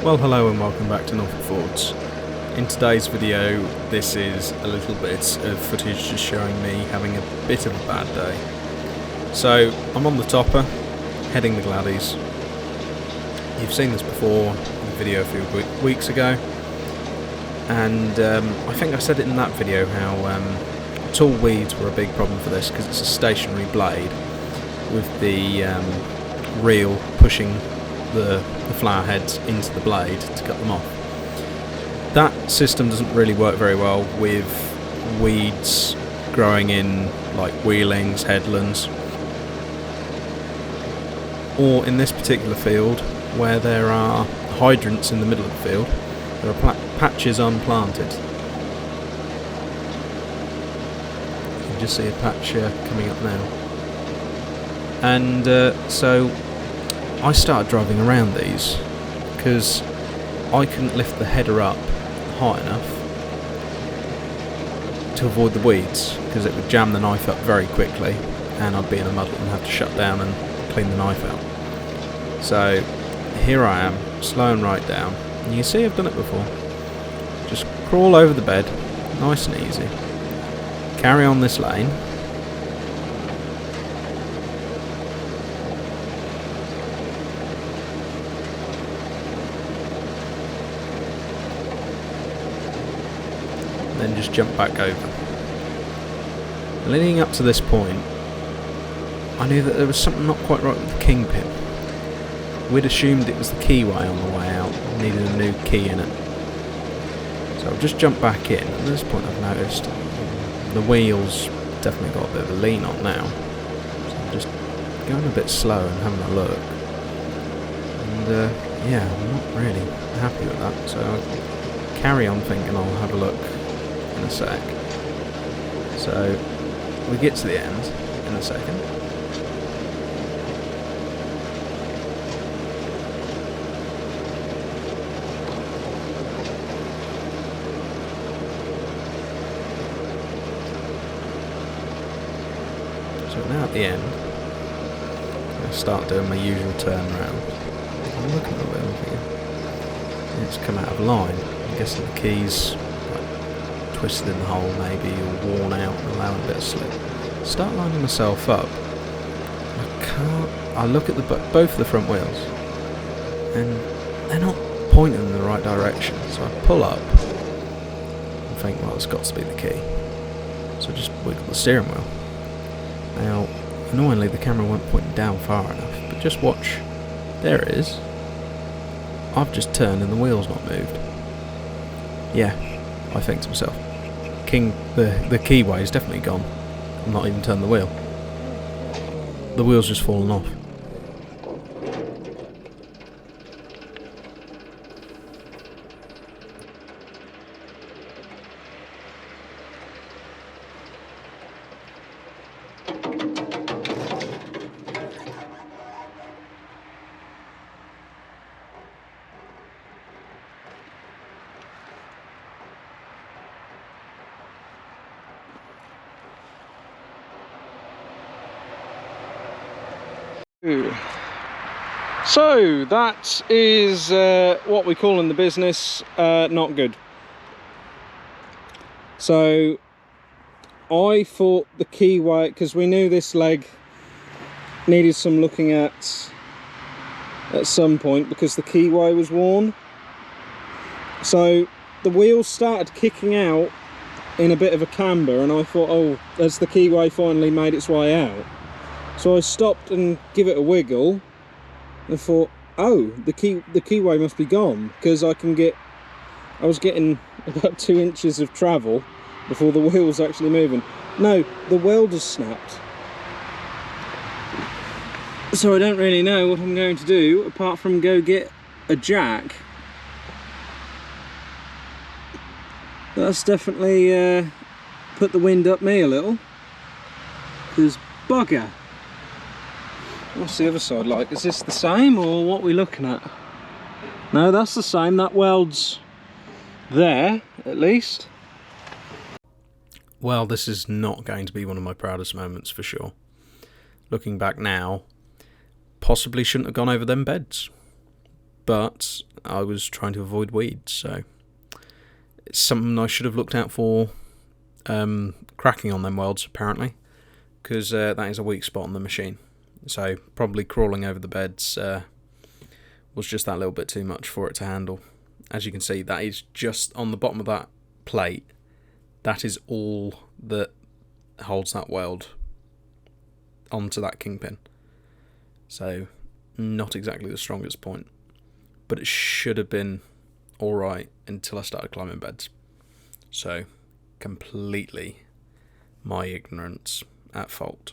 Well, hello and welcome back to Norfolkfords. In today's video, this is a little bit of footage just showing me having a bit of a bad day. So, I'm on the topper, heading the Gladdies. You've seen this before in a video a few weeks ago, and I think I said it in that video how tall weeds were a big problem for this because it's a stationary blade with the reel pushing the flower heads into the blade to cut them off. That system doesn't really work very well with weeds growing in like wheelings, headlands, or in this particular field where there are hydrants in the middle of the field. There are patches unplanted. You can just see a patch coming up now. And so I started driving around these because I couldn't lift the header up high enough to avoid the weeds because it would jam the knife up very quickly and I'd be in a muddle and have to shut down and clean the knife out. So here I am, slowing right down, and you see I've done it before. Just crawl over the bed, nice and easy, carry on this lane. Then just jump back over. Leading up to this point, I knew that there was something not quite right with the kingpin. We'd assumed it was the keyway on the way out, needed a new key in it. So I've just jumped back in, and at this point I've noticed the wheels definitely got a bit of a lean on now. So I'm just going a bit slow and having a look. And yeah, I'm not really happy with that, so I carry on thinking I'll have a look in a sec. So we get to the end in a second. So now at the end, I'm going to start doing my usual turn round. I'm looking at it and thinking, it's come out of line. I'm guessing the keys twisted in the hole maybe, or worn out and allowing a bit of slip. Start lining myself up. I look at both of the front wheels and they're not pointing in the right direction, so I pull up and think, well, it's got to be the key. So I just wiggle the steering wheel. Now, annoyingly the camera won't point down far enough, but just watch. There it is. I've just turned and the wheel's not moved. Yeah, I think to myself, the keyway is definitely gone. I've not even turned the wheel. The wheel's just fallen off. So that is what we call in the business not good. So I thought the keyway, because we knew this leg needed some looking at some point because the keyway was worn. So the wheels started kicking out in a bit of a camber and I thought, oh, as the keyway finally made its way out. So I stopped and give it a wiggle and thought, oh, the keyway must be gone, because I was getting about 2 inches of travel before the wheel was actually moving. No, the welder's snapped. So I don't really know what I'm going to do apart from go get a jack. That's definitely put the wind up me a little, because bugger. What's the other side like? Is this the same, or what are we looking at? No, that's the same. That weld's there, at least. Well, this is not going to be one of my proudest moments for sure. Looking back now, possibly shouldn't have gone over them beds. But I was trying to avoid weeds, so it's something I should have looked out for cracking on them welds, apparently, because that is a weak spot on the machine. So probably crawling over the beds was just that little bit too much for it to handle. As you can see, that is just on the bottom of that plate. That is all that holds that weld onto that kingpin. So not exactly the strongest point, but it should have been alright until I started climbing beds. So completely my ignorance at fault.